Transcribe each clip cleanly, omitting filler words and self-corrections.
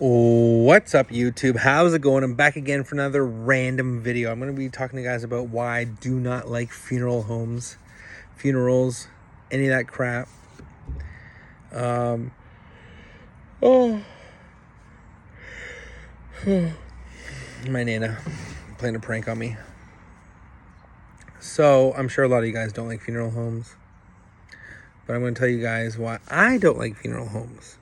What's up, YouTube? How's it going? I'm back again for another random video. I'm going to be talking to you guys about why I do not like funeral homes, funerals, any of that crap. Oh, my Nana playing a prank on me. So I'm sure a lot of you guys don't like funeral homes, but I'm going to tell you guys why I don't like funeral homes.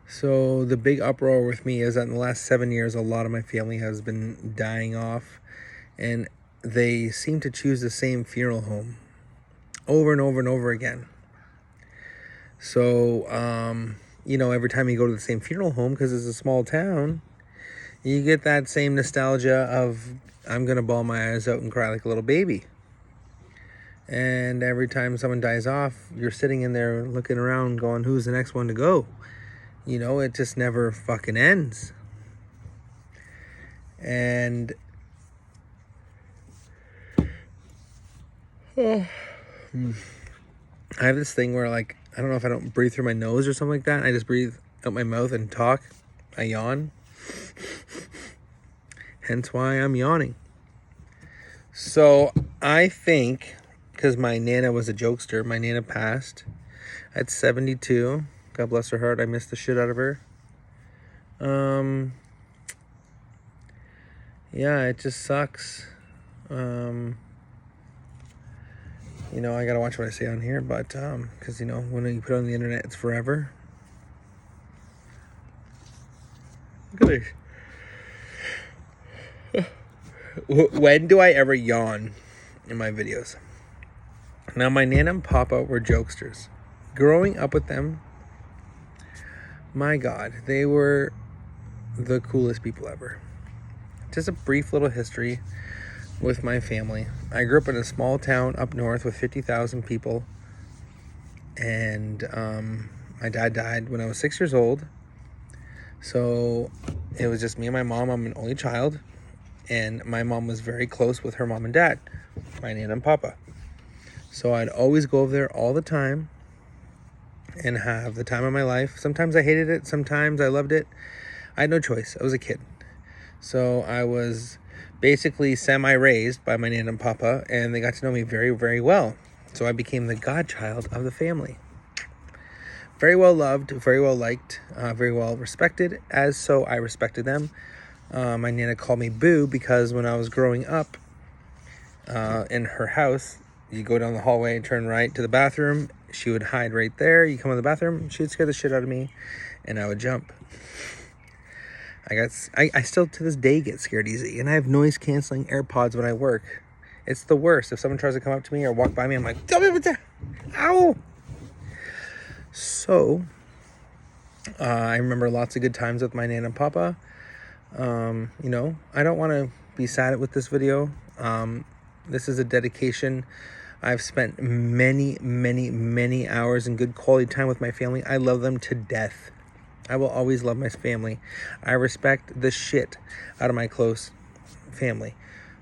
So the big uproar with me is that in the last 7 years, a lot of my family has been dying off, and they seem to choose the same funeral home over and over and over again. So, every time you go to the same funeral home, because it's a small town, you get that same nostalgia of, I'm going to bawl my eyes out and cry like a little baby. And every time someone dies off, you're sitting in there looking around going, who's the next one to go? It just never fucking ends. And I have this thing where, I don't know if I don't breathe through my nose or something like that. I just breathe out my mouth and talk. I yawn. Hence why I'm yawning. So I think, because my Nana was a jokester, my Nana passed at 72. God bless her heart. I missed the shit out of her. Yeah, it just sucks. I gotta watch what I say on here, but because when you put it on the internet, it's forever. Look at this. When do I ever yawn in my videos? Now, my Nana and Papa were jokesters. Growing up with them, my God, they were the coolest people ever. Just a brief little history with my family. I grew up in a small town up north with 50,000 people. And my dad died when I was 6 years old. So it was just me and my mom. I'm an only child. And my mom was very close with her mom and dad, my Nana and Papa. So I'd always go over there all the time and have the time of my life. Sometimes I hated it. Sometimes I loved it. I had no choice. I was a kid. So I was basically semi-raised by my Nana and Papa, and they got to know me very, very well. So I became the godchild of the family. Very well loved, very well liked, very well respected, as so I respected them. My Nana called me Boo because when I was growing up in her house, you go down the hallway and turn right to the bathroom. She would hide right there. You come in the bathroom, she would scare the shit out of me, and I would jump. I still to this day get scared easy, and I have noise canceling AirPods when I work. It's the worst. If someone tries to come up to me or walk by me, I'm like, ow! So, I remember lots of good times with my Nana and Papa. I don't want to be sad with this video. This is a dedication. I've spent many, many, many hours in good quality time with my family. I love them to death. I will always love my family. I respect the shit out of my close family.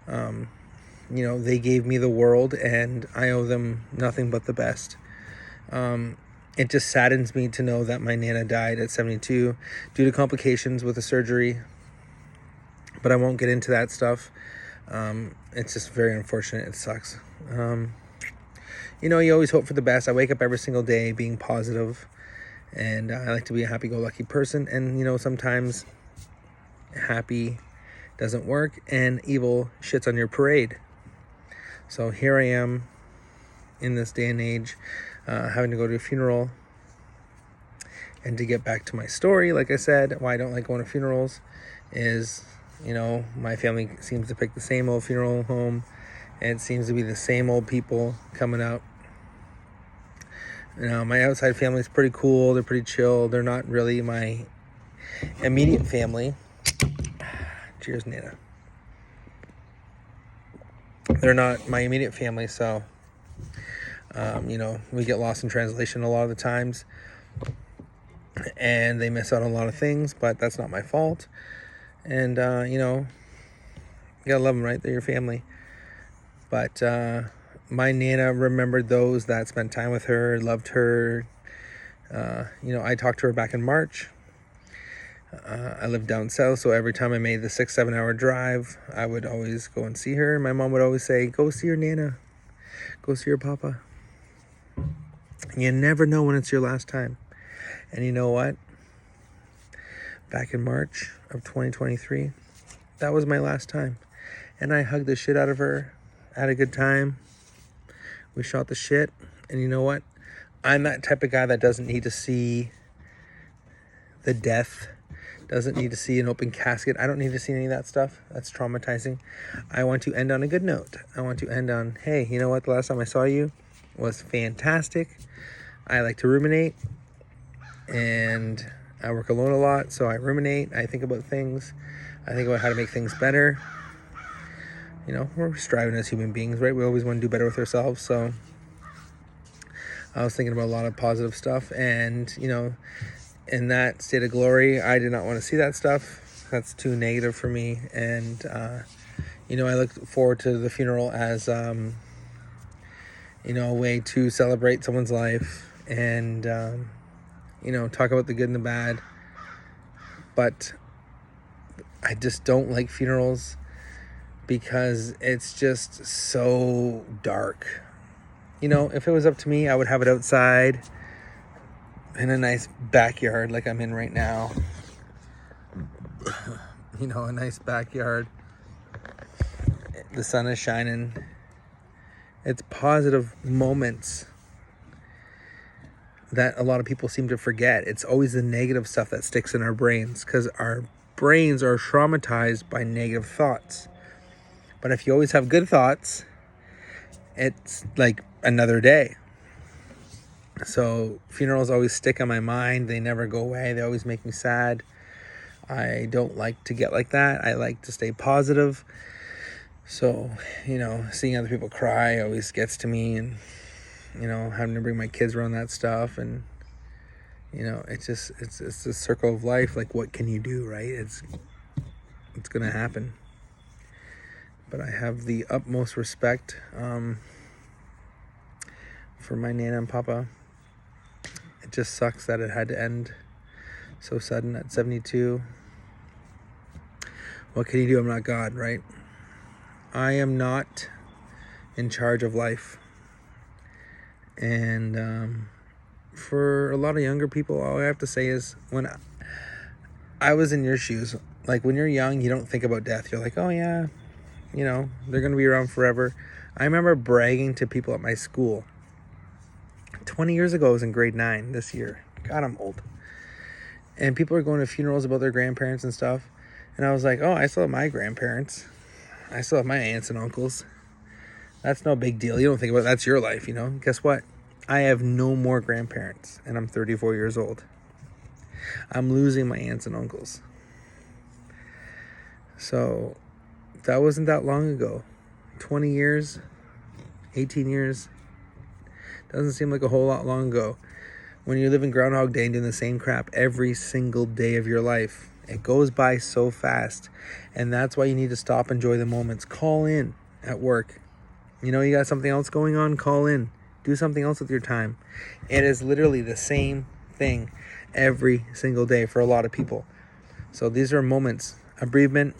They gave me the world, and I owe them nothing but the best. It just saddens me to know that my Nana died at 72 due to complications with the surgery. But I won't get into that stuff. It's just very unfortunate. It sucks. You always hope for the best. I wake up every single day being positive, and I like to be a happy-go-lucky person. And, sometimes happy doesn't work, and evil shits on your parade. So here I am in this day and age, having to go to a funeral. And to get back to my story, like I said, why I don't like going to funerals is, my family seems to pick the same old funeral home, and it seems to be the same old people coming out. My outside family is pretty cool. They're pretty chill. They're not really my immediate family. Cheers, Nana. They're not my immediate family, so, we get lost in translation a lot of the times, and they miss out on a lot of things, but that's not my fault. And, you gotta love them, right? They're your family. But my Nana remembered those that spent time with her, loved her. I talked to her back in March. I lived down south, so every time I made the 6-7 hour drive, I would always go and see her. My mom would always say, go see your Nana, go see your Papa. You never know when it's your last time. And you know what? Back in March of 2023, that was my last time. And I hugged the shit out of her, had a good time. We shot the shit. And you know what? I'm that type of guy that doesn't need to see the death, doesn't need to see an open casket. I don't need to see any of that stuff. That's traumatizing. I want to end on a good note. I want to end on, hey, you know what? The last time I saw you was fantastic. I like to ruminate, and I work alone a lot, so I ruminate. I think about things. I think about how to make things better. You know, we're striving as human beings, right? We always want to do better with ourselves, so I was thinking about a lot of positive stuff, and, you know, in that state of glory, I did not want to see that stuff. That's too negative for me, and, you know, I look forward to the funeral as, you know, a way to celebrate someone's life and, you know, talk about the good and the bad. But I just don't like funerals because it's just so dark. You know, if it was up to me, I would have it outside in a nice backyard like I'm in right now. You know, a nice backyard. The sun is shining. It's positive moments that a lot of people seem to forget. It's always the negative stuff that sticks in our brains because our brains are traumatized by negative thoughts. But if you always have good thoughts, it's like another day. So funerals always stick in my mind. They never go away. They always make me sad. I don't like to get like that. I like to stay positive. So, you know, seeing other people cry always gets to me, and, you know, having to bring my kids around that stuff, and, you know, it's the circle of life. Like, what can you do, right? It's going to happen. But I have the utmost respect for my Nana and Papa. It just sucks that it had to end so sudden at 72. What can you do? I'm not God, right? I am not in charge of life. And for a lot of younger people, all I have to say is, when I was in your shoes, like when you're young, you don't think about death. You're like, oh yeah, you know, they're going to be around forever. I remember bragging to people at my school. 20 years ago, I was in grade 9 this year. God, I'm old. And people are going to funerals about their grandparents and stuff. And I was like, oh, I still have my grandparents. I still have my aunts and uncles. That's no big deal. You don't think about it. That's your life, you know. Guess what? I have no more grandparents, and I'm 34 years old. I'm losing my aunts and uncles. So that wasn't that long ago. 20 years, 18 years. Doesn't seem like a whole lot long ago. When you live in Groundhog Day and doing the same crap every single day of your life, it goes by so fast. And that's why you need to stop, enjoy the moments. Call in at work. You know, you got something else going on, call in. Do something else with your time. It is literally the same thing every single day for a lot of people. So these are moments. A bereavement,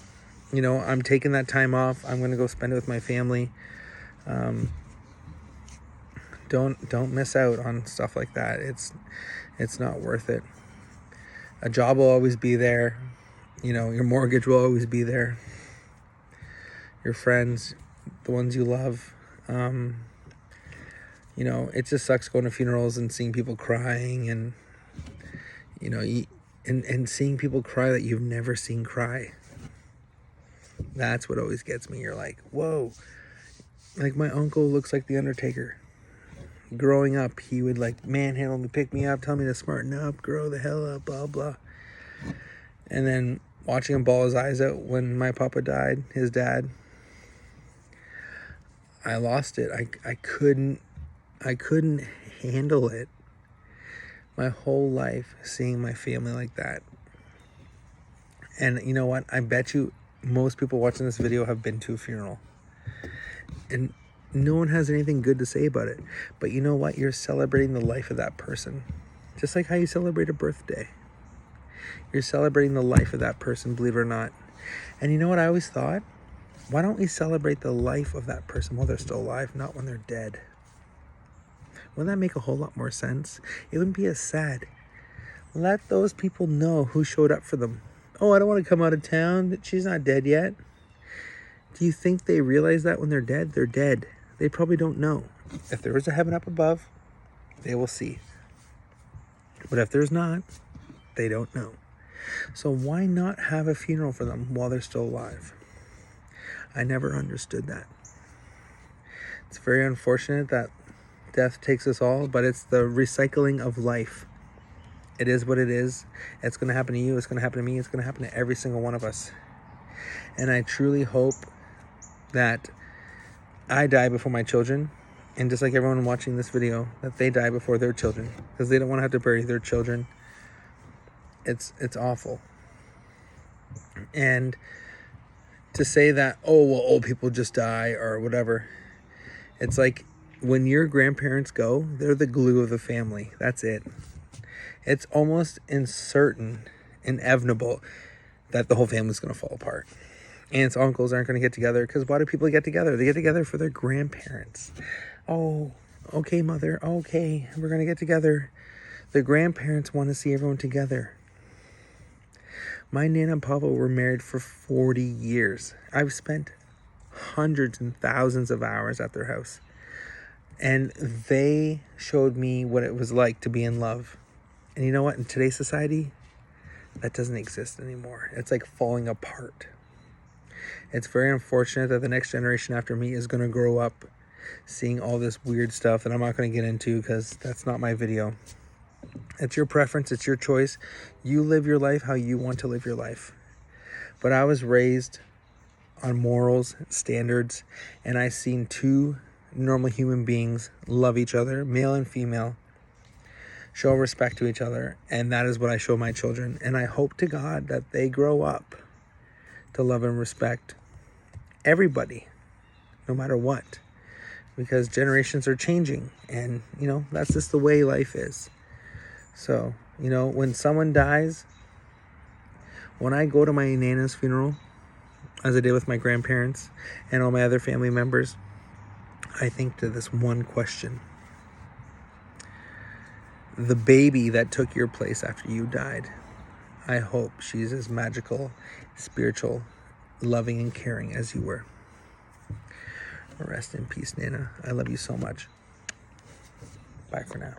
you know, I'm taking that time off. I'm going to go spend it with my family. Don't miss out on stuff like that. It's not worth it. A job will always be there. You know, your mortgage will always be there. Your friends, the ones you love. You know, it just sucks going to funerals and seeing people crying, and, you know, and seeing people cry that you've never seen cry. That's what always gets me. You're like, whoa. Like, my uncle looks like the Undertaker. Growing up, he would like manhandle me, pick me up, tell me to smarten up, grow the hell up, blah blah. And then watching him bawl his eyes out when my papa died, his dad, I lost it. I couldn't handle it. My whole life seeing my family like that. And you know what? I bet you most people watching this video have been to a funeral. And no one has anything good to say about it. But you know what? You're celebrating the life of that person. Just like how you celebrate a birthday. You're celebrating the life of that person, believe it or not. And you know what I always thought? Why don't we celebrate the life of that person while they're still alive, not when they're dead? Wouldn't that make a whole lot more sense? It wouldn't be as sad. Let those people know who showed up for them. Oh, I don't want to come out of town. She's not dead yet. Do you think they realize that when they're dead? They're dead. They probably don't know. If there is a heaven up above, they will see. But if there's not, they don't know. So why not have a funeral for them while they're still alive? I never understood that. It's very unfortunate that death takes us all, but it's the recycling of life. It is what it is. It's going to happen to you. It's going to happen to me. It's going to happen to every single one of us. And I truly hope that I die before my children. And just like everyone watching this video, that they die before their children. Because they don't want to have to bury their children. It's awful. And to say that, oh, well, old people just die or whatever. It's like when your grandparents go, they're the glue of the family. That's it. It's almost inevitable that the whole family's going to fall apart. Aunts, uncles aren't going to get together, because why do people get together? They get together for their grandparents. Oh, okay, mother. Okay, we're going to get together. The grandparents want to see everyone together. My Nana and Papa were married for 40 years. I've spent hundreds and thousands of hours at their house. And they showed me what it was like to be in love. And you know what? In today's society, that doesn't exist anymore. It's like falling apart. It's very unfortunate that the next generation after me is going to grow up seeing all this weird stuff that I'm not going to get into, because that's not my video. It's your preference. It's your choice. You live your life how you want to live your life. But I was raised on morals, standards, and I've seen two normal human beings love each other, male and female, show respect to each other, and that is what I show my children. And I hope to God that they grow up to love and respect everybody, no matter what, because generations are changing, and that's just the way life is. So when someone dies, when I go to my Nana's funeral, as I did with my grandparents and all my other family members, I think to this one question: the baby that took your place after you died, I hope she's as magical, spiritual, loving, and caring as you were. Rest in peace, Nana. I love you so much. Bye for now.